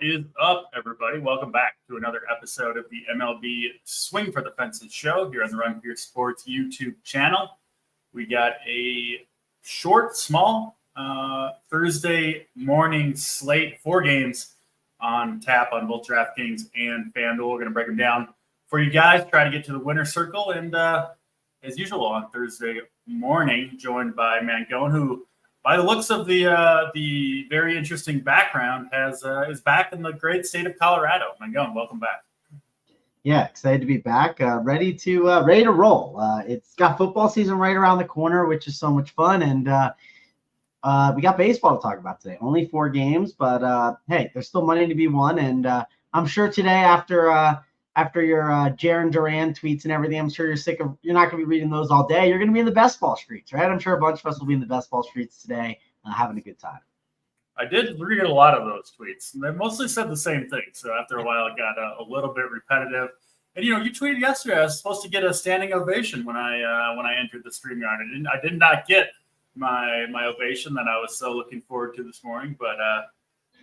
is up, everybody? Welcome back to another episode of the MLB Swing for the Fences show here on the Run Pure Sports YouTube channel. We got a short, small Thursday morning slate, 4 games on tap on both DraftKings and FanDuel. We're going to break them down for you guys, try to get to the winner's circle. And as usual on Thursday morning, joined by Mangone, who, by the looks of the very interesting background, is back in the great state of Colorado. Mangone, welcome back. Yeah, excited to be back. Ready to roll. It's got football season right around the corner, which is so much fun, and we got baseball to talk about today. Only 4 games, but hey, there's still money to be won, and I'm sure today after your Jaron Duran tweets and everything, I'm sure you're not going to be reading those all day. You're going to be in the best ball streets, right? I'm sure a bunch of us will be in the best ball streets today, having a good time. I did read a lot of those tweets, and they mostly said the same thing. So after a while, it got a little bit repetitive. And you tweeted yesterday I was supposed to get a standing ovation when I entered the StreamYard. I did not get my ovation that I was so looking forward to this morning, but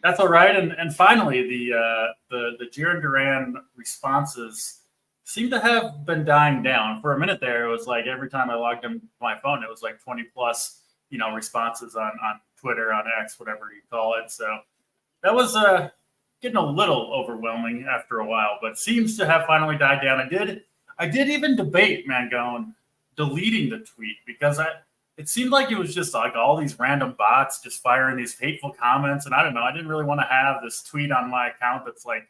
that's all right. And finally, the Jaron Duran responses seem to have been dying down. For a minute there, it was like every time I logged into my phone, it was like 20 plus, responses on Twitter, on X, whatever you call it. So that was getting a little overwhelming after a while, but seems to have finally died down. I did even debate, Mangone, deleting the tweet because it seemed like it was just like all these random bots just firing these hateful comments. And I don't know, I didn't really want to have this tweet on my account that's like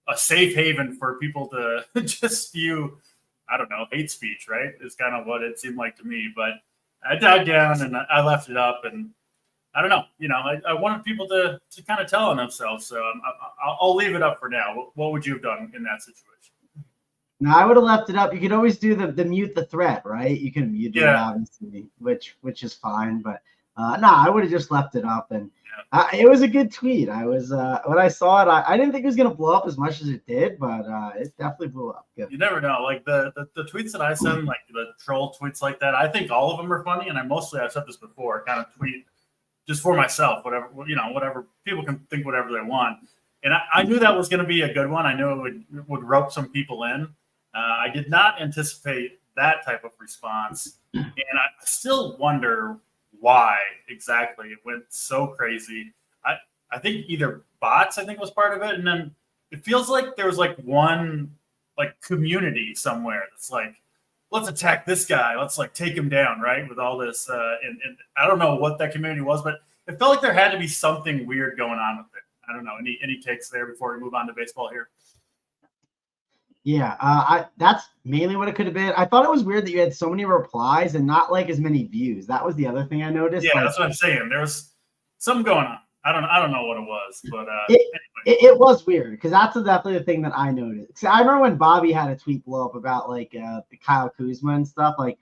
a safe haven for people to just spew, I don't know, hate speech, right? Is kind of what it seemed like to me. But I died down and I left it up. And I don't know, I wanted people to kind of tell on themselves. So I'll leave it up for now. What would you have done in that situation? No, I would have left it up. You could always do the mute the thread, right? You can mute it, obviously, which is fine. But no, I would have just left it up. And it was a good tweet. I was when I saw it, I didn't think it was going to blow up as much as it did, but it definitely blew up. Good. You never know. Like the tweets that I send, like the troll tweets like that, I think all of them are funny. And I've said this before, kind of tweet just for myself, whatever people can think whatever they want. And I knew that was going to be a good one. I knew it would rope some people in. I did not anticipate that type of response, and I still wonder why exactly it went so crazy. I think either bots, was part of it, and then it feels like there was like one like community somewhere that's like, let's attack this guy, let's like take him down, right? With all this, and I don't know what that community was, but it felt like there had to be something weird going on with it. I don't know. Any takes there before we move on to baseball here? Yeah, that's mainly what it could have been. I thought it was weird that you had so many replies and not like as many views. That was the other thing I noticed. Yeah, that's what I'm saying. There was something going on. I don't know what it was, but anyway. It was weird because that's definitely the thing that I noticed. So I remember when Bobby had a tweet blow up about like the Kyle Kuzma and stuff like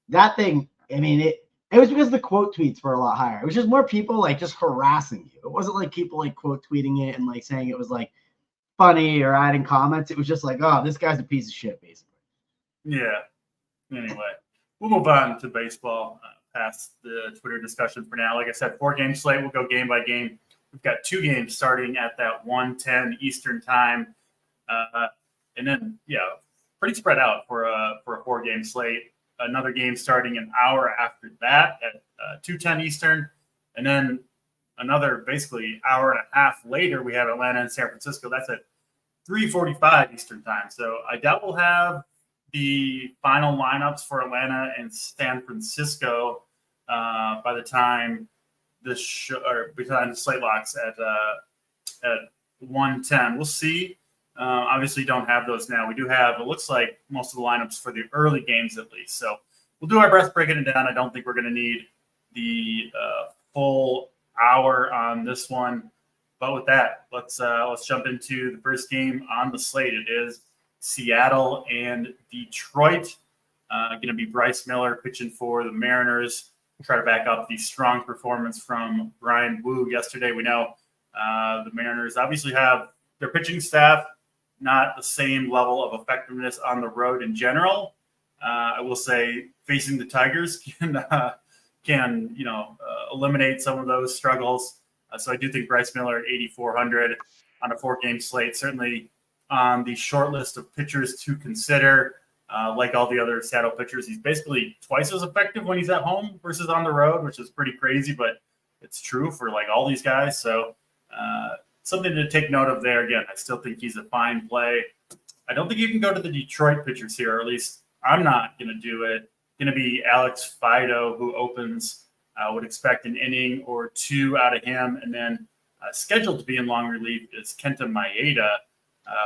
that thing. I mean, it was because the quote tweets were a lot higher. It was just more people like just harassing you. It wasn't like people like quote tweeting it and like saying it was like funny or adding comments. It was just like, oh, this guy's a piece of shit, basically. Yeah. Anyway, we'll move on to baseball past the Twitter discussion for now. Like I said, 4-game slate. We'll go game by game. We've got 2 games starting at that 1:10 Eastern time, and then pretty spread out for a 4-game slate. Another game starting an hour after that at 2:10 Eastern, and then another basically hour and a half later we have Atlanta and San Francisco. That's at 3:45 Eastern time. So I doubt we'll have the final lineups for Atlanta and San Francisco by the time the slate locks at 1:10. We'll see. Obviously, don't have those now. We do have, it looks like, most of the lineups for the early games at least. So we'll do our best breaking it down. I don't think we're going to need the full hour on this one. But with that, let's jump into the first game on the slate. It is Seattle and Detroit. Going to be Bryce Miller pitching for the Mariners. Try to back up the strong performance from Brian Wu yesterday. We know the Mariners obviously have their pitching staff, not the same level of effectiveness on the road in general. I will say facing the Tigers can eliminate some of those struggles. So I do think Bryce Miller at 8,400 on a 4-game slate. Certainly on the short list of pitchers to consider. Like all the other Seattle pitchers, he's basically twice as effective when he's at home versus on the road, which is pretty crazy, but it's true for like all these guys. So something to take note of there. Again, I still think he's a fine play. I don't think you can go to the Detroit pitchers here, or at least I'm not going to do it. Going to be Alex Fido, who opens. Would expect an inning or two out of him. And then scheduled to be in long relief is Kenta Maeda,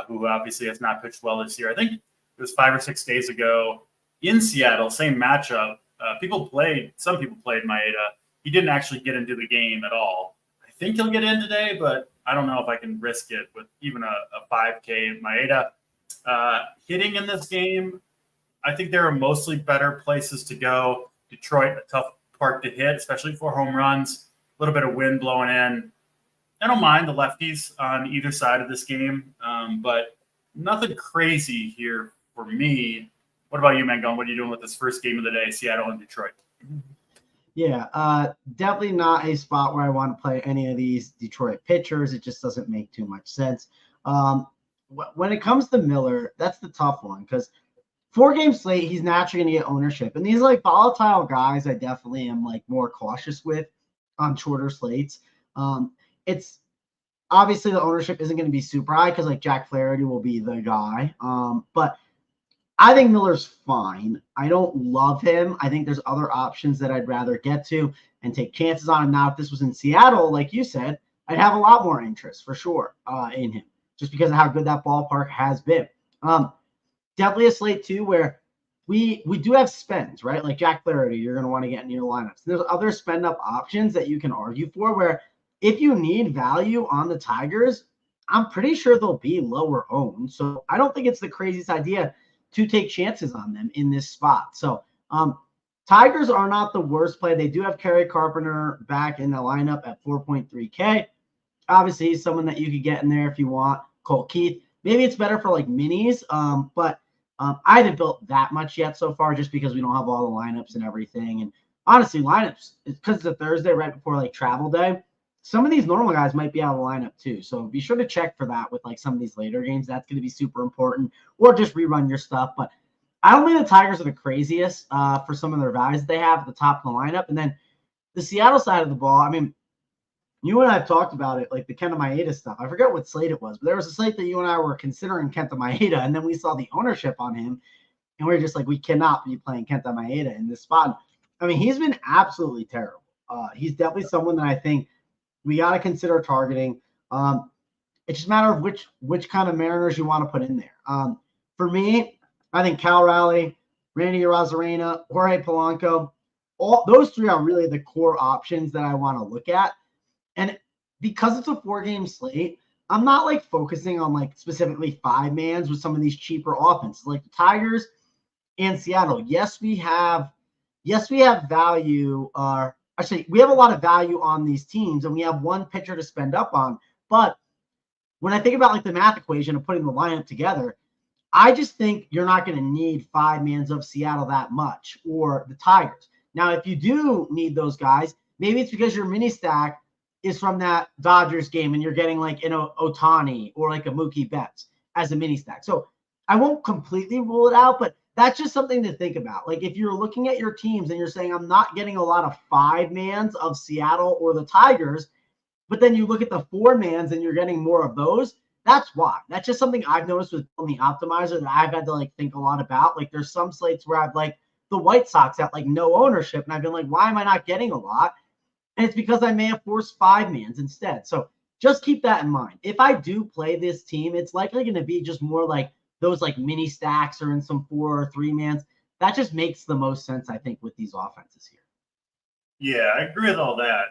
who obviously has not pitched well this year. I think it was 5 or 6 days ago in Seattle, same matchup. Some people played Maeda. He didn't actually get into the game at all. I think he'll get in today, but I don't know if I can risk it with even a 5K Maeda. Hitting in this game, I think there are mostly better places to go. Detroit, a tough park to hit, especially for home runs. A little bit of wind blowing in. I don't mind the lefties on either side of this game, but nothing crazy here for me. What about you, Mangone? What are you doing with this first game of the day, Seattle and Detroit? Yeah, definitely not a spot where I want to play any of these Detroit pitchers. It just doesn't make too much sense. When it comes to Miller, that's the tough one because 4-game slate, he's naturally going to get ownership. And these like volatile guys, I definitely am like more cautious with on shorter slates. It's obviously the ownership isn't going to be super high because like Jack Flaherty will be the guy. But I think Miller's fine. I don't love him. I think there's other options that I'd rather get to and take chances on him. Now, if this was in Seattle, like you said, I'd have a lot more interest for sure in him just because of how good that ballpark has been. Definitely a slate too where we do have spends, right? Like Jack Flaherty, you're going to want to get in your lineups. There's other spend up options that you can argue for where if you need value on the Tigers, I'm pretty sure they'll be lower owned. So I don't think it's the craziest idea to take chances on them in this spot. So Tigers are not the worst play. They do have Kerry Carpenter back in the lineup at 4.3K. Obviously, he's someone that you could get in there if you want. Colt Keith. Maybe it's better for like minis, but I haven't built that much yet so far just because we don't have all the lineups and everything. And honestly, lineups, because it's a Thursday right before like travel day, some of these normal guys might be out of the lineup too. So be sure to check for that with like some of these later games. That's going to be super important, or just rerun your stuff. But I don't think the Tigers are the craziest for some of their values that they have at the top of the lineup. And then the Seattle side of the ball, I mean, you and I have talked about it, like the Kenta Maeda stuff. I forget what slate it was, but there was a slate that you and I were considering Kenta Maeda, and then we saw the ownership on him, and we were just like, we cannot be playing Kenta Maeda in this spot. I mean, he's been absolutely terrible. He's definitely someone that I think we got to consider targeting. It's just a matter of which kind of Mariners you want to put in there. For me, I think Cal Raleigh, Randy Arozarena, Jorge Polanco, all those three are really the core options that I want to look at. And because it's a 4-game slate, I'm not like focusing on like specifically 5-mans with some of these cheaper offenses like the Tigers and Seattle. Yes, we have value. Actually, we have a lot of value on these teams, and we have one pitcher to spend up on. But when I think about like the math equation of putting the lineup together, I just think you're not going to need 5-mans of Seattle that much or the Tigers. Now, if you do need those guys, maybe it's because your mini stack is from that Dodgers game and you're getting like an Ohtani or like a Mookie Betts as a mini stack. So I won't completely rule it out, but that's just something to think about. Like if you're looking at your teams and you're saying, I'm not getting a lot of 5-mans of Seattle or the Tigers, but then you look at the 4-mans and you're getting more of those, that's why. That's just something I've noticed with the optimizer that I've had to like think a lot about. Like there's some slates where I've like the White Sox at like no ownership, and I've been like, why am I not getting a lot? And it's because I may have forced 5-mans instead. So just keep that in mind. If I do play this team, it's likely going to be just more like those like mini stacks or in some 4 or 3-mans. That just makes the most sense, I think, with these offenses here. Yeah, I agree with all that.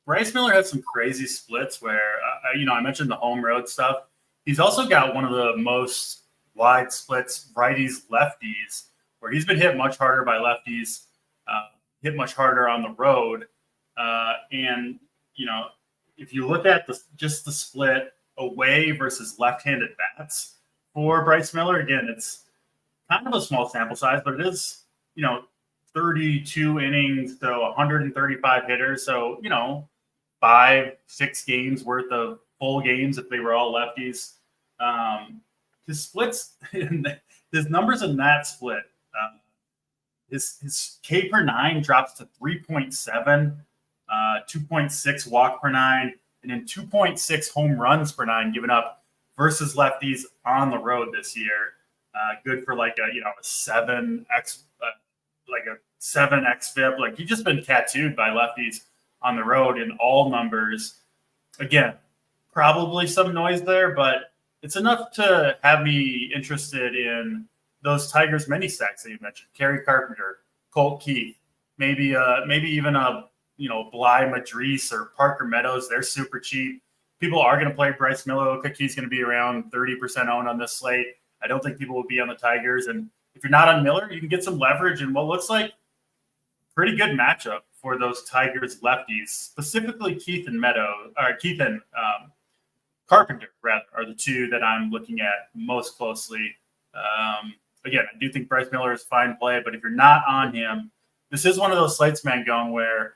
Bryce Miller had some crazy splits where, I mentioned the home road stuff. He's also got one of the most wide splits, righties, lefties, where he's been hit much harder by lefties, hit much harder on the road. And if you look at just the split away versus left-handed bats for Bryce Miller, again, it's kind of a small sample size, but it is, 32 innings, so 135 hitters. So, 5-6 games worth of full games if they were all lefties. His splits, his numbers in that split, his K per 9 drops to 3.7, 2.6 walk per 9, and then 2.6 home runs per 9 given up versus lefties on the road this year. Good for like a 7x, like a 7x FIP. Like he's just been tattooed by lefties on the road in all numbers. Again, probably some noise there, but it's enough to have me interested in those Tigers mini stacks that you mentioned. Kerry Carpenter, Colt Keith, maybe even a Bly Madriz or Parker Meadows. They're super cheap. People are going to play Bryce Miller. Look like he's going to be around 30% owned on this slate. I don't think people will be on the Tigers. And if you're not on Miller, you can get some leverage in what looks like pretty good matchup for those Tigers lefties, specifically Keith and Carpenter, rather, are the two that I'm looking at most closely. Again, I do think Bryce Miller is a fine play, but if you're not on him, this is one of those slates, man, going where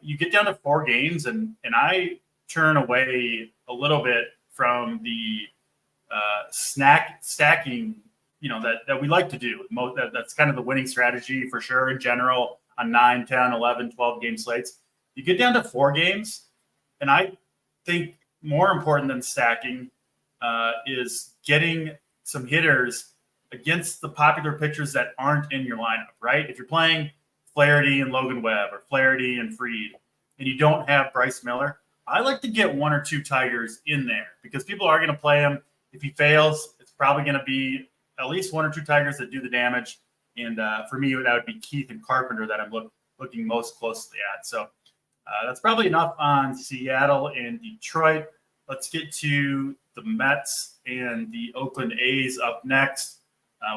you get down to 4 games, and I turn away a little bit from the stacking, that we like to do. That's kind of the winning strategy for sure in general on 9, 10, 11, 12 game slates. You get down to 4 games, and I think more important than stacking is getting some hitters against the popular pitchers that aren't in your lineup, right? If you're playing Flaherty and Logan Webb or Flaherty and Fried, and you don't have Bryce Miller, I like to get 1 or 2 Tigers in there because people are going to play him. If he fails, it's probably going to be at least 1 or 2 Tigers that do the damage. And for me, that would be Keith and Carpenter that I'm looking most closely at. So that's probably enough on Seattle and Detroit. Let's get to the Mets and the Oakland A's up next.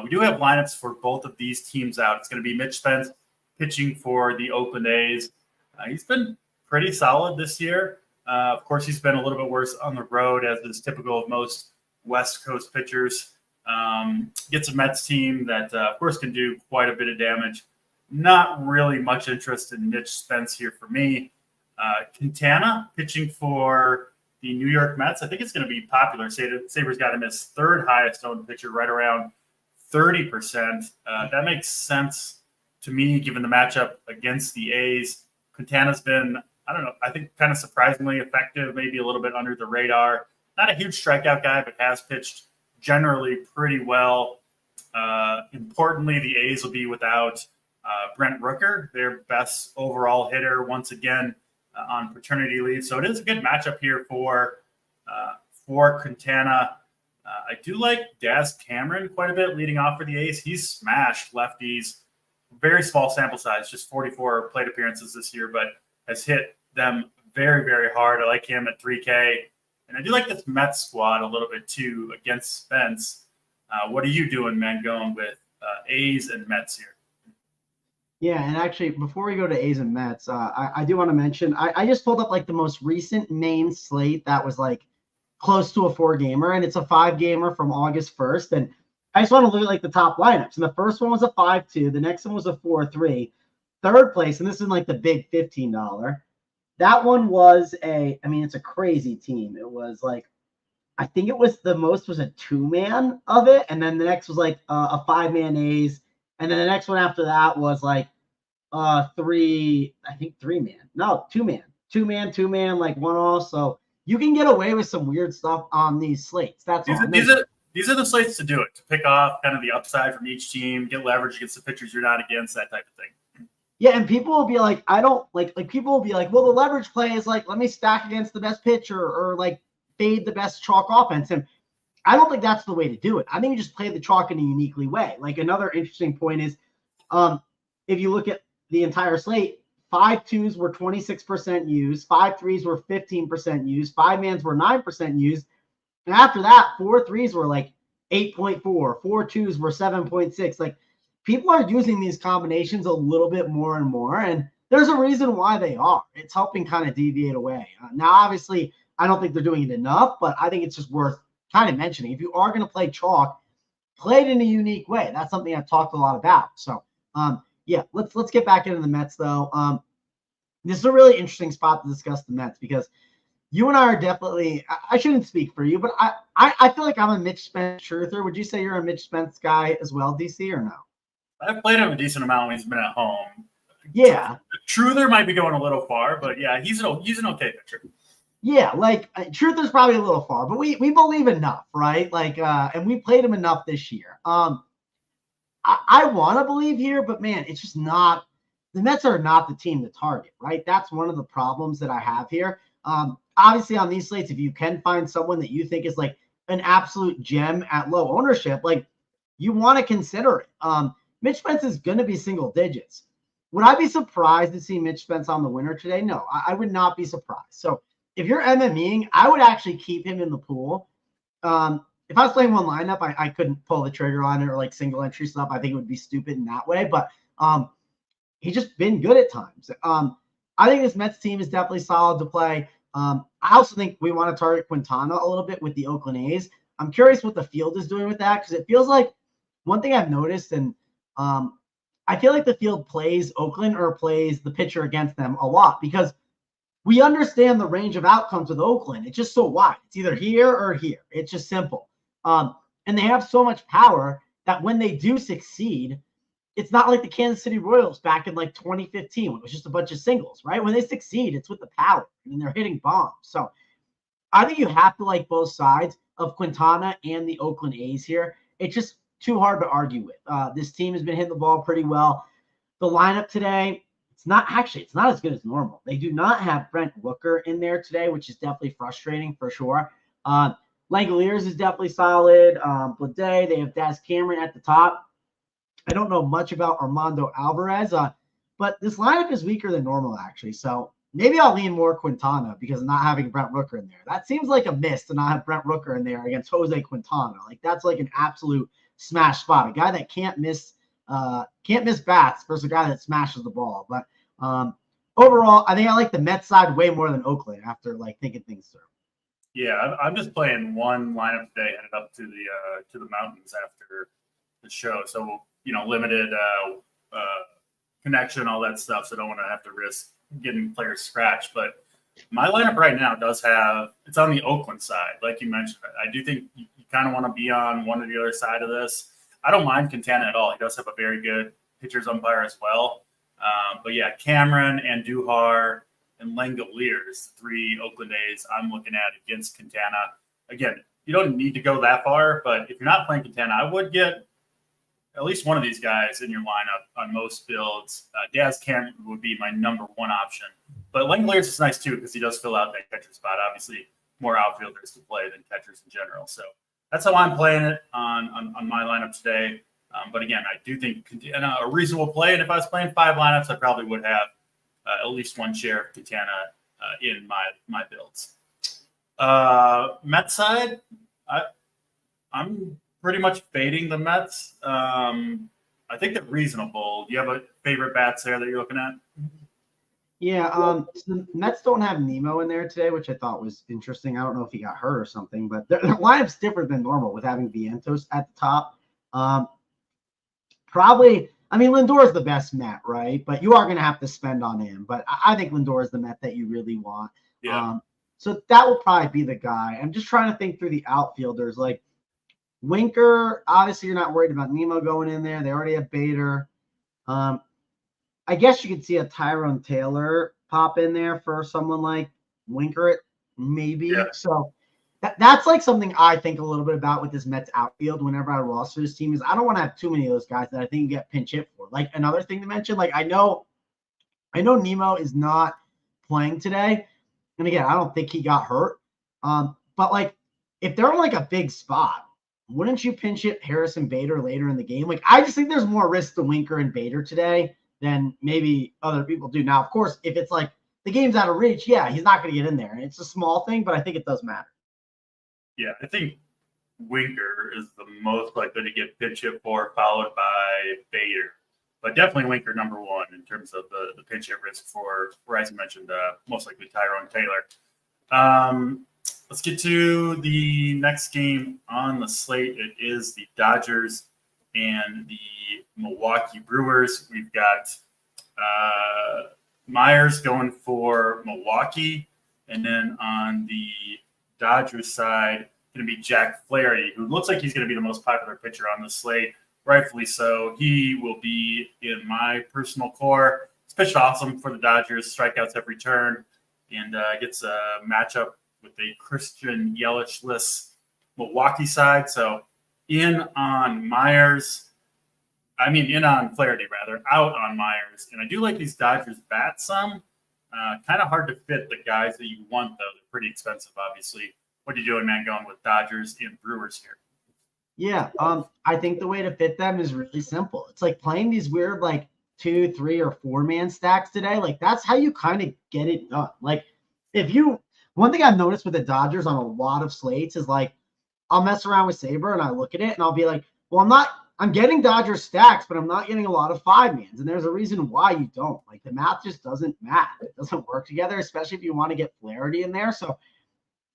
We do have lineups for both of these teams out. It's going to be Mitch Spence pitching for the Oakland A's. He's been pretty solid this year. Of course, he's been a little bit worse on the road, as is typical of most West Coast pitchers. Gets a Mets team that, of course, can do quite a bit of damage. Not really much interest in Mitch Spence here for me. Quintana pitching for the New York Mets. I think it's going to be popular. Sabres got him as 3rd highest owned pitcher, right around 30%. That makes sense to me, given the matchup against the A's. Quintana's been, I think kind of surprisingly effective, maybe a little bit under the radar. Not a huge strikeout guy, but has pitched generally pretty well. Importantly, the A's will be without Brent Rooker, their best overall hitter, once again on paternity leave. So it is a good matchup here for Quintana. I do like Daz Cameron quite a bit leading off for the A's. He's smashed lefties. Very small sample size, just 44 plate appearances this year, but has hit them very, very hard. I like him at 3K. And I do like this Mets squad a little bit too against Spence. What are you doing, man, going with A's and Mets here? Yeah, and actually, before we go to A's and Mets, I do want to mention, I just pulled up like the most recent main slate that was like close to a 4-gamer, and it's a 5-gamer from August 1st. And I just want to look at like the top lineups. And the first one was a 5-2. The next one was a 4-3. Third place, and this is like the big $15. That one was it's a crazy team. It was like, I think it was the most was a 2-man of it. And then the next was like a 5-man A's. And then the next one after that was like 3-man. No, 2-man. 2-man, like 1-all. So you can get away with some weird stuff on these slates. That's all. These are the slates to do it, to pick off kind of the upside from each team, get leverage against the pitchers you're not against, that type of thing. Yeah, and people will be like, people will be like, well, the leverage play is like, let me stack against the best pitcher or like fade the best chalk offense. And I don't think that's the way to do it. I think you just play the chalk in a uniquely way. Like another interesting point is, if you look at the entire slate, 5-2s were 26% used, 5-3s were 15% used, 5-mans were 9% used. And after that, 4-3s were like 8.4, 4-2s were 7.6. Like people are using these combinations a little bit more and more, and there's a reason why they are. It's helping kind of deviate away. Now, obviously, I don't think they're doing it enough, but I think it's just worth kind of mentioning. If you are going to play chalk, play it in a unique way. That's something I've talked a lot about. So, let's get back into the Mets, though. This is a really interesting spot to discuss the Mets because you and I are definitely, I shouldn't speak for you, but I feel like I'm a Mitch Spence truther. Would you say you're a Mitch Spence guy as well, DC, or no? I've played him a decent amount when he's been at home. Yeah. Truther might be going a little far, but yeah, he's an okay pitcher. Yeah, like truth is probably a little far, but we believe enough, right? Like, and we played him enough this year. I want to believe here, but man, it's just not. The Mets are not the team to target, right? That's one of the problems that I have here. Obviously, on these slates, if you can find someone that you think is like an absolute gem at low ownership, like you want to consider it. Mitch Spence is going to be single digits. Would I be surprised to see Mitch Spence on the winner today? No, I would not be surprised. So if you're MMEing, I would actually keep him in the pool. If I was playing one lineup, I couldn't pull the trigger on it or like single entry stuff. I think it would be stupid in that way. But he's just been good at times. I think this Mets team is definitely solid to play. I also think we want to target Quintana a little bit with the Oakland A's. I'm curious what the field is doing with that because it feels like one thing I've noticed, and I feel like the field plays Oakland or plays the pitcher against them a lot because we understand the range of outcomes with Oakland. It's just so wide. It's either here or here. It's just simple. And they have so much power that when they do succeed, it's not like the Kansas City Royals back in like 2015 when it was just a bunch of singles, right? When they succeed, it's with the power and they're hitting bombs. So I think you have to like both sides of Quintana and the Oakland A's here. It's just too hard to argue with. This team has been hitting the ball pretty well. The lineup today, it's not as good as normal. They do not have Brent Rooker in there today, which is definitely frustrating for sure. Langoliers is definitely solid. Blade, they have Daz Cameron at the top. I don't know much about Armando Alvarez, but this lineup is weaker than normal, actually. So maybe I'll lean more Quintana because of not having Brent Rooker in there. That seems like a miss to not have Brent Rooker in there against Jose Quintana. Like that's like an absolute smash spot. A guy that can't miss bats versus a guy that smashes the ball. But overall, I think I like the Mets side way more than Oakland after like thinking things through. Yeah, I'm just playing one lineup today, headed up to the mountains after the show. So limited connection, all that stuff. So I don't want to have to risk getting players scratched. But my lineup right now it's on the Oakland side, like you mentioned. I do think you kind of want to be on one or the other side of this. I don't mind Quintana at all. He does have a very good pitcher's umpire as well. But yeah, Cameron and Duhar and Langoliers, 3 Oakland A's I'm looking at against Quintana. Again, you don't need to go that far, but if you're not playing Quintana, I would get at least one of these guys in your lineup on most builds. Daz Cameron would be my number one option. But Langoliers is nice too because he does fill out that catcher spot. Obviously, more outfielders to play than catchers in general. So that's how I'm playing it on my lineup today. But again, I do think Quintana a reasonable play. And if I was playing 5 lineups, I probably would have at least one share of Quintana in my builds. Mets side, I'm pretty much fading the Mets. I think they're reasonable. Do you have a favorite bats there that you're looking at? Yeah, so the Mets don't have Nemo in there today, which I thought was interesting. I don't know if he got hurt or something, but their lineup's different than normal with having Vientos at the top. Probably, I mean, Lindor's the best Met, right? But you are going to have to spend on him. But I think Lindor is the Met that you really want. Yeah. So that will probably be the guy. I'm just trying to think through the outfielders. Like Winker, obviously you're not worried about Nemo going in there. They already have Bader. I guess you could see a Tyrone Taylor pop in there for someone like Winker, maybe. Yeah. So that's like something I think a little bit about with this Mets outfield whenever I roster this team is I don't want to have too many of those guys that I think you get pinch hit for. Like another thing to mention, like I know Nemo is not playing today. And again, I don't think he got hurt. But like if they're on like a big spot, wouldn't you pinch hit Harrison Bader later in the game? Like I just think there's more risk to Winker and Bader today than maybe other people do. Now, of course, if it's like the game's out of reach, yeah, he's not going to get in there. And it's a small thing, but I think it does matter. Yeah, I think Winker is the most likely to get pinch hit for, followed by Bader. But definitely Winker number one in terms of the pinch hit risk for, as you mentioned, most likely Tyrone Taylor. Let's get to the next game on the slate. It is the Dodgers and the Milwaukee Brewers. We've got Myers going for Milwaukee. And then on the Dodgers side, going to be Jack Flaherty, who looks like he's going to be the most popular pitcher on the slate, rightfully so. He will be in my personal core. He's pitched awesome for the Dodgers, strikeouts every turn, and gets a matchup with a Christian Yelich-less Milwaukee side. So in on Flaherty, rather, out on Myers. And I do like these Dodgers bats some. Kind of hard to fit the guys that you want, though. They're pretty expensive, obviously. What are you doing, man, going with Dodgers and Brewers here? Yeah, I think the way to fit them is really simple. It's like playing these weird, like, 2, 3, or 4-man stacks today. Like, that's how you kind of get it done. Like, one thing I've noticed with the Dodgers on a lot of slates is, like, I'll mess around with Saber and I look at it and I'll be like, well, I'm getting Dodgers stacks, but I'm not getting a lot of 5-mans. And there's a reason why you don't. Like, the math just doesn't match. It doesn't work together, especially if you want to get Flaherty in there. So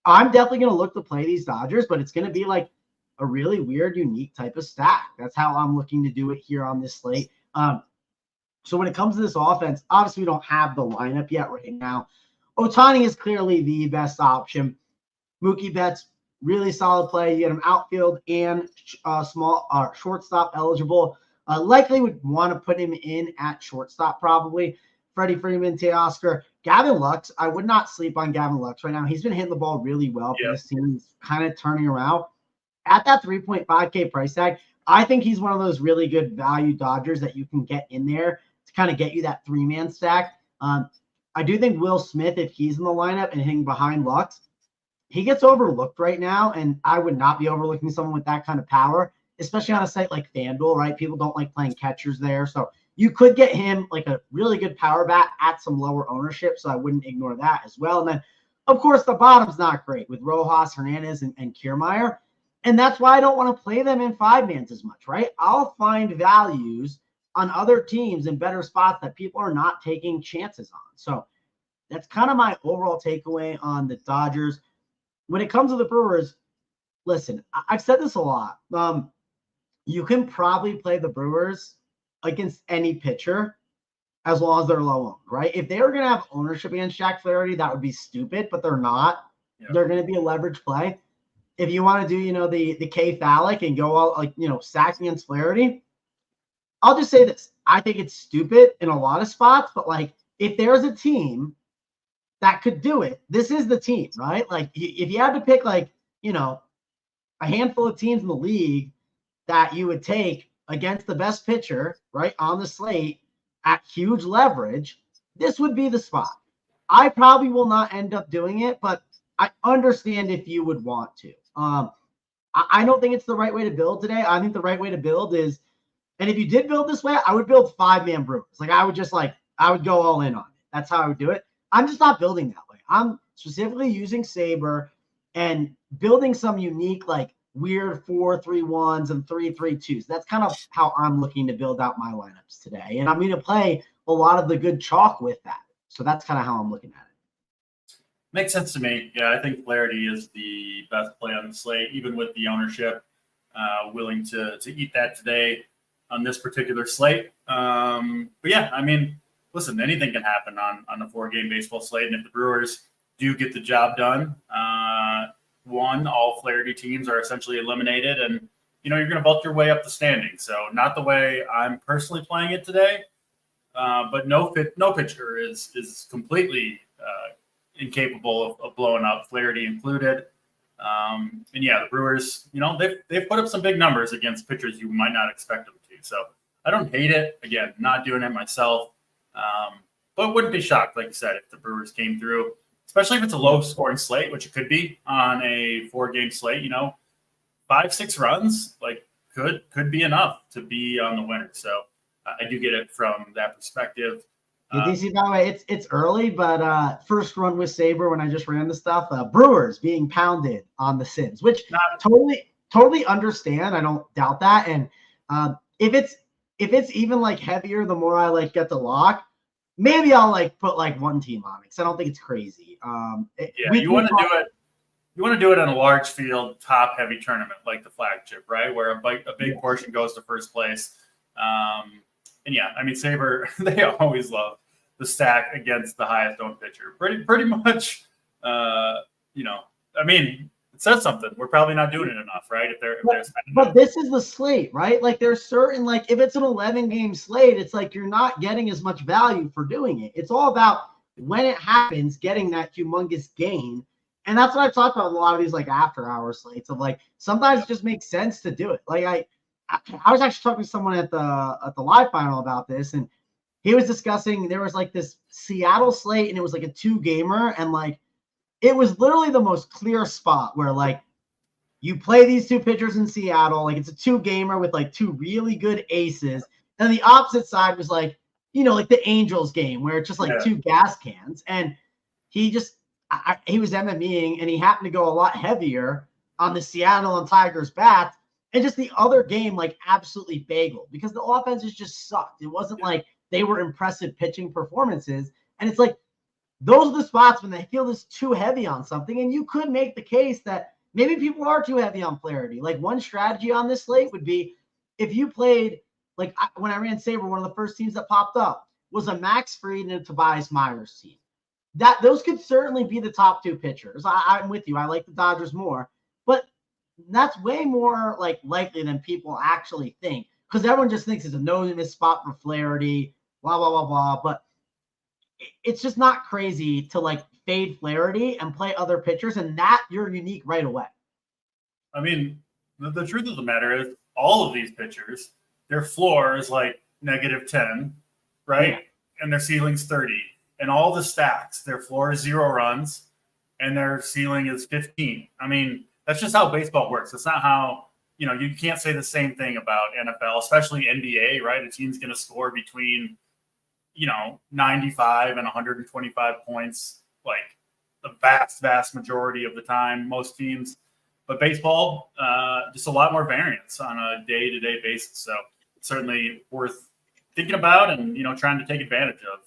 I'm definitely going to look to play these Dodgers, but it's going to be like a really weird, unique type of stack. That's how I'm looking to do it here on this slate. So when it comes to this offense, obviously we don't have the lineup yet right now. Ohtani is clearly the best option. Mookie Betts, really solid play. You get him outfield and shortstop eligible. Likely would want to put him in at shortstop probably. Freddie Freeman, Teoscar, Gavin Lux. I would not sleep on Gavin Lux right now. He's been hitting the ball really well for this team. He's kind of turning around. At that 3.5K price tag, I think he's one of those really good value Dodgers that you can get in there to kind of get you that 3-man stack. I do think Will Smith, if he's in the lineup and hitting behind Lux, he gets overlooked right now, and I would not be overlooking someone with that kind of power, especially on a site like FanDuel, right? People don't like playing catchers there. So you could get him like a really good power bat at some lower ownership, so I wouldn't ignore that as well. And then, of course, the bottom's not great with Rojas, Hernandez, and Kiermaier, and that's why I don't want to play them in 5-mans as much, right? I'll find values on other teams in better spots that people are not taking chances on. So that's kind of my overall takeaway on the Dodgers. When it comes to the Brewers, listen, I've said this a lot. You can probably play the Brewers against any pitcher as long as they're low owned, right? If they were going to have ownership against Jack Flaherty, that would be stupid, but they're not. Yeah. They're going to be a leverage play. If you want to do, the K phallic and go all sack against Flaherty, I'll just say this. I think it's stupid in a lot of spots, but if there's a team that could do it, this is the team, right? Like if you had to pick a handful of teams in the league that you would take against the best pitcher, right, on the slate at huge leverage, this would be the spot. I probably will not end up doing it, but I understand if you would want to. I don't think it's the right way to build today. I think the right way to build is, and if you did build this way, I would build 5-man Brewers. I would go all in on it. That's how I would do it. I'm just not building that way. I'm specifically using Saber and building some unique, weird 4-3-1s and 3-3-2s. That's kind of how I'm looking to build out my lineups today. And I'm going to play a lot of the good chalk with that. So that's kind of how I'm looking at it. Makes sense to me. Yeah, I think Flaherty is the best play on the slate, even with the ownership willing to eat that today on this particular slate. But yeah, listen, anything can happen on a 4-game baseball slate. And if the Brewers do get the job done, all Flaherty teams are essentially eliminated, and you're going to bulk your way up the standings. So not the way I'm personally playing it today, but no pitcher is completely incapable of blowing up, Flaherty included. And yeah, the Brewers, they've put up some big numbers against pitchers you might not expect them to. So I don't hate it. Again, not doing it myself. But wouldn't be shocked, like you said, if the Brewers came through, especially if it's a low-scoring slate, which it could be on a 4-game slate. 5-6 runs could be enough to be on the winner. So I do get it from that perspective. DC, by the way, it's early, but first run with Saber when I just ran the stuff. Brewers being pounded on the Sins, which totally understand. I don't doubt that. And if it's even heavier, the more I get the lock, maybe I'll put one team on it because I don't think it's crazy. You want to do it. You want to do it in a large field, top heavy tournament like the flagship, right? Where a big portion goes to first place. And yeah, Saber, they always love the stack against the highest owned pitcher. Pretty much You know, I mean, it says something. We're probably not doing it enough, right? If they're but this is the slate, right? Like there's certain, like if it's an 11-game slate, it's like you're not getting as much value for doing it. It's all about when it happens, getting that humongous gain. And that's what I've talked about with a lot of these like after hour slates of like sometimes it just makes sense to do it. Like I was actually talking to someone at the live final about this, and he was discussing there was like this Seattle slate and it was like a 2-gamer, and like it was literally the most clear spot where like you play these 2 pitchers in Seattle, like it's a 2-gamer with like 2 really good aces. And the opposite side was like, you know, like the Angels game where it's just like 2 gas cans. And he just, he was MMEing and he happened to go a lot heavier on the Seattle and Tigers bats. And just the other game, like absolutely bageled because the offenses just sucked. It wasn't like they were impressive pitching performances. And it's like, those are the spots when they feel this too heavy on something. And you could make the case that maybe people are too heavy on Flaherty. Like one strategy on this slate would be if you played, like when I ran Sabre, one of the first teams that popped up was a Max Fried and a Tobias Myers team. Those could certainly be the top 2 pitchers. I'm with you. I like the Dodgers more, but that's way more like likely than people actually think because everyone just thinks it's a no-miss spot for Flaherty, blah, blah, blah, blah. But it's just not crazy to like fade Flaherty and play other pitchers, and that you're unique right away. I mean, the truth of the matter is all of these pitchers, their floor is like -10, right? Yeah. And their ceiling's 30. And all the stacks, their floor is 0 runs and their ceiling is 15. I mean, that's just how baseball works. It's not how, you know, you can't say the same thing about NFL, especially NBA, right? A team's going to score between, you know, 95 and 125 points, like the vast majority of the time, most teams. But baseball, just a lot more variance on a day-to-day basis. So it's certainly worth thinking about and, you know, trying to take advantage of,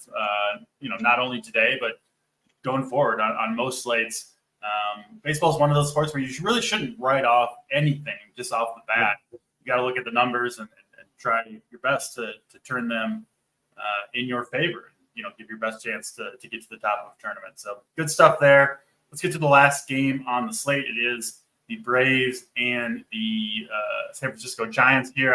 you know, not only today, but going forward on most slates. Baseball is one of those sports where you really shouldn't write off anything just off the bat. You got to look at the numbers and try your best to turn them in your favor, you know, give your best chance to get to the top of the tournament. So good stuff there. Let's get to the last game on the slate. It is the Braves and the San Francisco Giants here.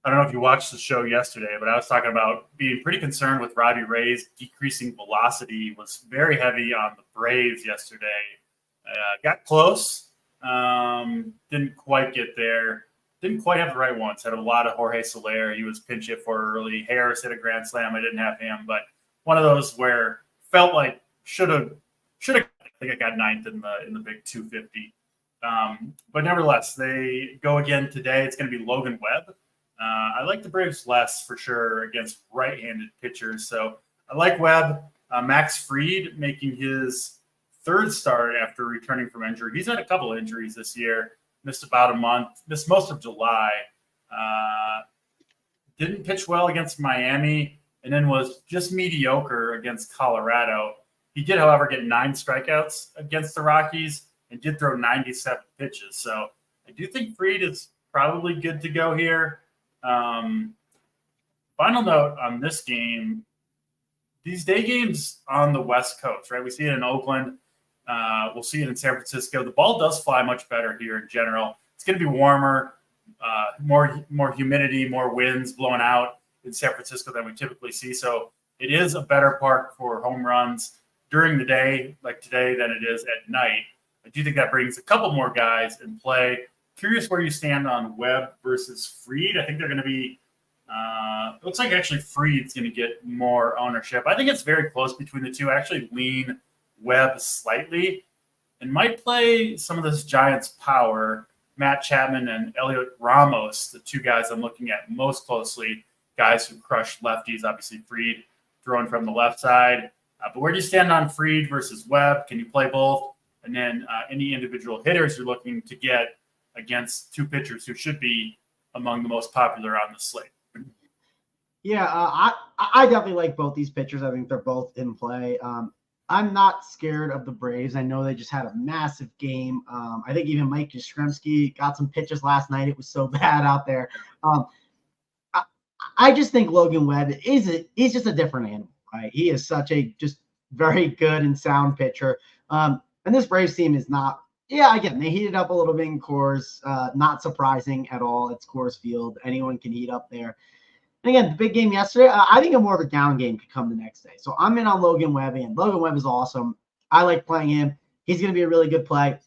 I don't know if you watched the show yesterday, but I was talking about being pretty concerned with Robbie Ray's decreasing velocity. Was very heavy on the Braves yesterday. Got close. Didn't quite get there. Didn't quite have the right ones. Had a lot of Jorge Soler. He was pinch hit for early. Harris hit a grand slam. I didn't have him, but one of those where felt like should have. I think I got 9th in the big 250. But nevertheless, they go again today. It's going to be Logan Webb. I like the Braves less for sure against right-handed pitchers. So I like Webb. Max Fried making his 3rd start after returning from injury. He's had a couple of injuries this year. Missed about a month. Missed most of July. Didn't pitch well against Miami, and then was just mediocre against Colorado. He did, however, get 9 strikeouts against the Rockies and did throw 97 pitches. So I do think Fried is probably good to go here. Final note on this game, these day games on the West Coast, right? We see it in Oakland. We'll see it in San Francisco. The ball does fly much better here in general. It's going to be warmer, more humidity, more winds blowing out in San Francisco than we typically see. So it is a better park for home runs during the day, like today, than it is at night. I do think that brings a couple more guys in play. Curious where you stand on Webb versus Fried. I think they're going to be it looks like actually Fried's going to get more ownership. I think it's very close between the two. I actually lean Webb slightly and might play some of this Giants power. Matt Chapman and Elliot Ramos, the 2 guys I'm looking at most closely, guys who crush lefties. Obviously, Fried throwing from the left side. But where do you stand on Fried versus Webb? Can you play both? And then any individual hitters you're looking to get against 2 pitchers who should be among the most popular on the slate. Yeah, I definitely like both these pitchers. I think they're both in play. I'm not scared of the Braves. I know they just had a massive game. I think even Mike Yastrzemski got some pitches last night. It was so bad out there. I just think Logan Webb he's just a different animal, right? He is such a just very good and sound pitcher. And this Braves team is not, again, they heated up a little bit in Coors. Not surprising at all. It's Coors Field. Anyone can heat up there. And again, the big game yesterday, I think a more of a down game could come the next day. So I'm in on Logan Webb, and Logan Webb is awesome. I like playing him. He's going to be a really good play.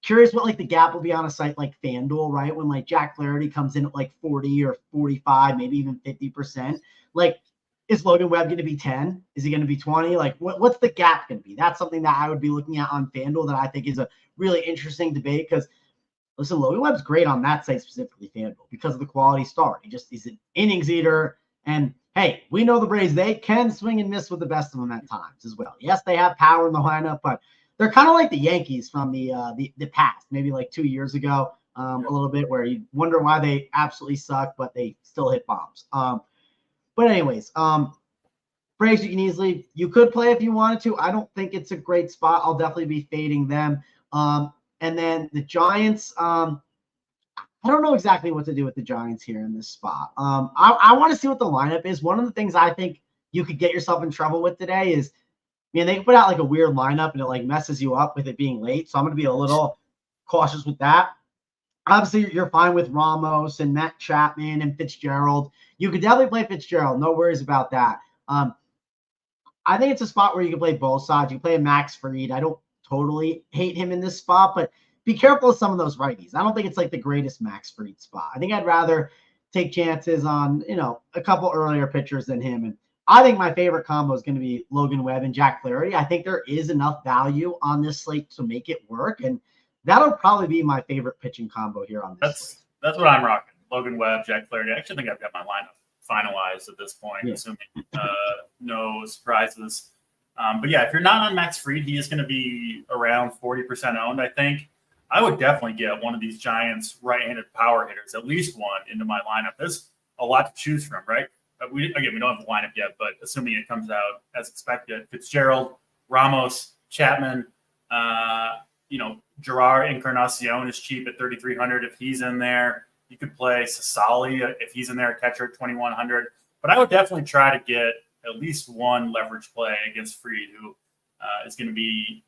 Curious what the gap will be on a site like FanDuel, right? When Jack Flaherty comes in at 40 or 45, maybe even 50%. Is Logan Webb going to be 10? Is he going to be 20? What's the gap going to be? That's something that I would be looking at on FanDuel that I think is a really interesting debate because, listen, Logan Webb's great on that site, specifically FanDuel, because of the quality start. He's an innings eater. And, hey, we know the Braves, they can swing and miss with the best of them at times as well. Yes, they have power in the lineup, but they're kind of like the Yankees from the past, maybe 2 years ago, a little bit, where you wonder why they absolutely suck, but they still hit bombs. But anyways, Braves, you could play if you wanted to. I don't think it's a great spot. I'll definitely be fading them. And then the Giants, I don't know exactly what to do with the Giants here in this spot. I want to see what the lineup is. One of the things I think you could get yourself in trouble with today is, they can put out a weird lineup and it messes you up with it being late. So I'm going to be a little cautious with that. Obviously, you're fine with Ramos and Matt Chapman and Fitzgerald. You could definitely play Fitzgerald. No worries about that. I think it's a spot where you can play both sides. You can play a Max Fried. I don't totally hate him in this spot, but be careful of some of those righties. I don't think it's the greatest Max Fried spot. I think I'd rather take chances on, a couple earlier pitchers than him. And I think my favorite combo is going to be Logan Webb and Jack Flaherty. I think there is enough value on this slate to make it work. And that'll probably be my favorite pitching combo here on this slate. That's what I'm rocking. Logan Webb, Jack Flaherty. I actually think I've got my lineup finalized at this point, assuming no surprises. But yeah, if you're not on Max Fried, he is going to be around 40% owned, I think. I would definitely get one of these Giants right-handed power hitters, at least one, into my lineup. There's a lot to choose from, right? We don't have the lineup yet, but assuming it comes out as expected, Fitzgerald, Ramos, Chapman, Gerard Encarnacion is cheap at 3,300 if he's in there. You could play Sasali if he's in there, catcher at 2,100. But I would definitely try to get at least one leverage play against Fried, who is going to be,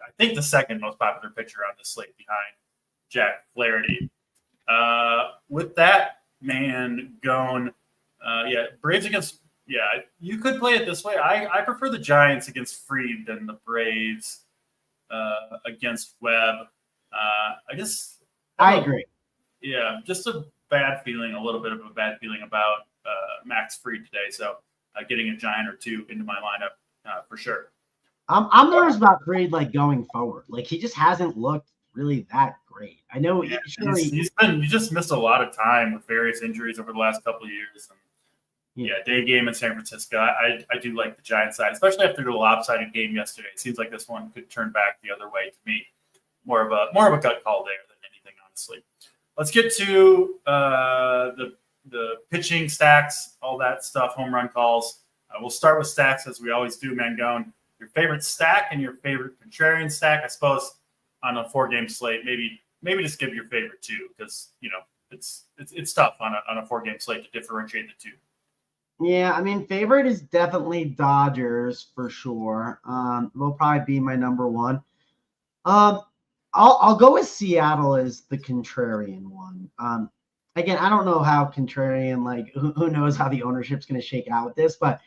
I think, the second most popular pitcher on the slate behind Jack Flaherty. With that man going, Braves against, you could play it this way. I prefer the Giants against Fried than the Braves against Webb. I agree. Yeah, just a little bit of a bad feeling about Max Fried today. So getting a Giant or two into my lineup for sure. I'm nervous about Fried going forward. He just hasn't looked really that great. I know he just missed a lot of time with various injuries over the last couple of years. And day game in San Francisco. I do like the Giants side, especially after the lopsided game yesterday. It seems like this one could turn back the other way to me. More of a gut call there than anything, honestly. Let's get to the pitching stacks, all that stuff, home run calls. We'll start with stacks as we always do, Mangone. Your favorite stack and your favorite contrarian stack, I suppose, on a 4-game slate. Maybe just give your favorite two because it's tough on a 4-game slate to differentiate the two. Yeah, favorite is definitely Dodgers for sure. They'll probably be my number one. I'll go with Seattle as the contrarian one. Again, I don't know how contrarian, who knows how the ownership's going to shake out with this, but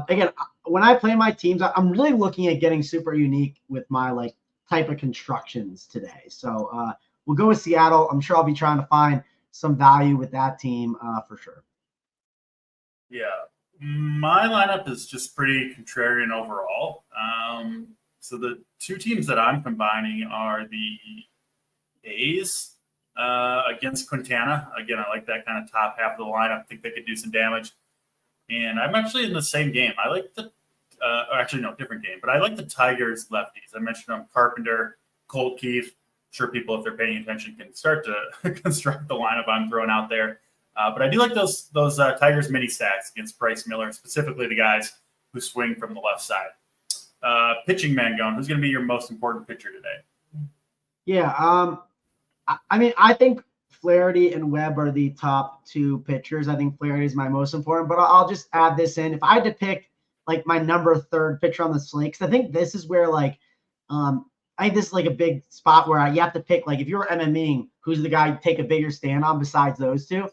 again, when I play my teams, I'm really looking at getting super unique with my type of constructions today. So we'll go with Seattle. I'm sure I'll be trying to find some value with that team for sure. Yeah, my lineup is just pretty contrarian overall. So the two teams that I'm combining are the A's against Quintana. Again, I like that kind of top half of the lineup. I think they could do some damage. And I'm actually in the same game. I like different game. But I like the Tigers lefties. I mentioned them, Carpenter, Colt Keith. I'm sure people, if they're paying attention, can start to construct the lineup I'm throwing out there. But I do like those Tigers mini stacks against Bryce Miller, specifically the guys who swing from the left side. Pitching, Mangone, who's going to be your most important pitcher today? Yeah, I think Flaherty and Webb are the top two pitchers. I think Flaherty is my most important, but I'll just add this in. If I had to pick like my number 3 pitcher on the slate. Because I think this is where I think this is like a big spot where you have to pick, like if you're MMing, who's the guy you take a bigger stand on besides those two.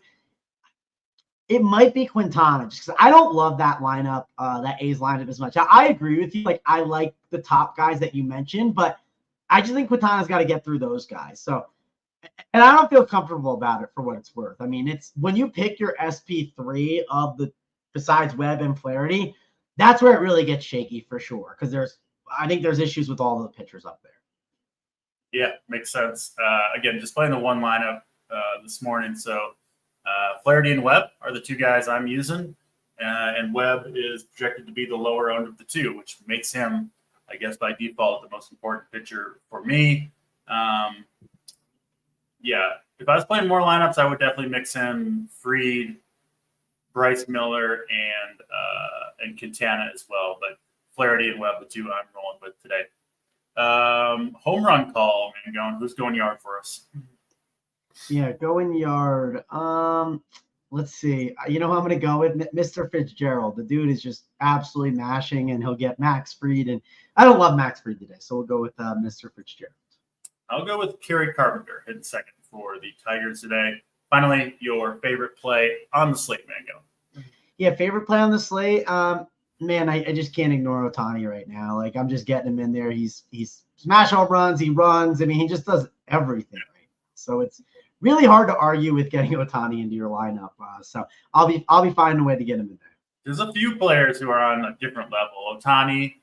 It might be Quintana, just because I don't love that lineup, that A's lineup as much. I agree with you. Like, I like the top guys that you mentioned, but I just think Quintana's got to get through those guys. So, and I don't feel comfortable about it for what it's worth. I mean, it's when you pick your SP3 of the, besides Webb and Flaherty, that's where it really gets shaky for sure. Because I think there's issues with all the pitchers up there. Yeah, makes sense. Again, just playing the one lineup this morning. So, Flaherty and Webb are the 2 guys I'm using, and Webb is projected to be the lower end of the 2, which makes him, I guess, by default, the most important pitcher for me. Yeah, if I was playing more lineups, I would definitely mix in Fried, Bryce Miller, and Quintana as well. But Flaherty and Webb, the 2 I'm rolling with today. Home run call, man. Who's going yard for us? Yeah, going yard. Let's see. You know who I'm going to go with? Mr. Fitzgerald. The dude is just absolutely mashing, and he'll get Max Fried. And I don't love Max Fried today, so we'll go with Mr. Fitzgerald. I'll go with Kerry Carpenter hitting second for the Tigers today. Finally, your favorite play on the slate, Mango. Yeah, favorite play on the slate. Man, I just can't ignore Ohtani right now. Like, I'm just getting him in there. He's smash home runs. He runs. I mean, he just does everything right. So it's really hard to argue with getting Ohtani into your lineup. So I'll be finding a way to get him in there. There's a few players who are on a different level. Ohtani,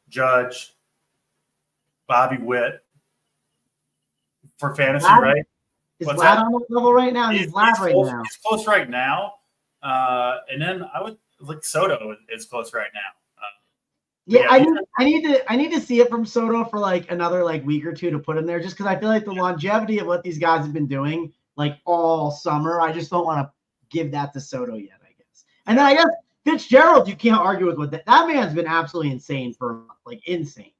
Judge, Bobby Witt for fantasy, right? Is Vlad on that level right now? He's Vlad right now. He's close right now. And then I would like Soto is close right now. Yeah, I need to see it from Soto for like another week or 2 to put him there, just because I feel like the longevity of what these guys have been doing like all summer, I just don't want to give that to Soto yet, I guess. And then I guess Fitzgerald, you can't argue with what that man's been absolutely insane for insane.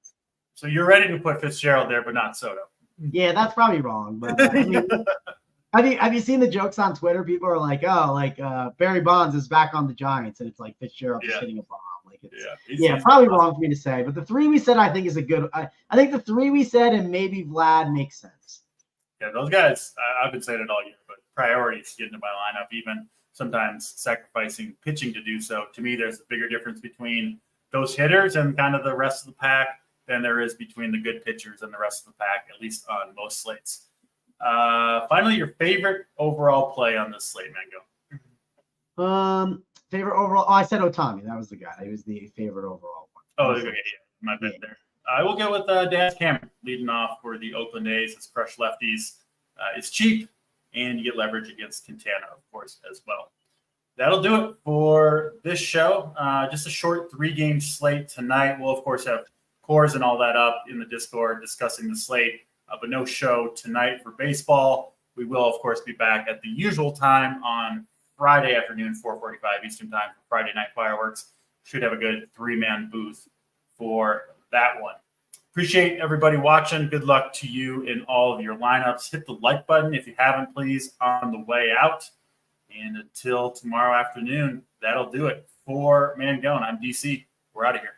So you're ready to put Fitzgerald there, but not Soto. Yeah, that's probably wrong. But I mean, have you seen the jokes on Twitter? People are like, Barry Bonds is back on the Giants, and it's like Fitzgerald just hitting a bomb. It's probably wrong for me to say, but the 3 we said I think is a good. I think the 3 we said and maybe Vlad makes sense. Yeah, those guys. I've been saying it all year, but priorities get into my lineup. Even sometimes sacrificing pitching to do so. To me, there's a bigger difference between those hitters and kind of the rest of the pack than there is between the good pitchers and the rest of the pack, at least on most slates. Finally, your favorite overall play on this slate, Mango. Favorite overall. Oh, I said Ohtani. That was the guy. He was the favorite overall one. Oh, okay, yeah, my bad there. I will go with Dan Cameron leading off for the Oakland A's. It's crushed lefties. It's cheap, and you get leverage against Quintana, of course, as well. That'll do it for this show. Just a short 3-game slate tonight. We'll, of course, have cores and all that up in the Discord discussing the slate, but no show tonight for baseball. We will, of course, be back at the usual time on Friday afternoon, 4:45 Eastern time for Friday Night Fireworks. Should have a good 3-man booth for that one. Appreciate everybody watching. Good luck to you in all of your lineups. Hit the like button if you haven't, please, on the way out. And until tomorrow afternoon, that'll do it. For Mangone, I'm DC. We're out of here.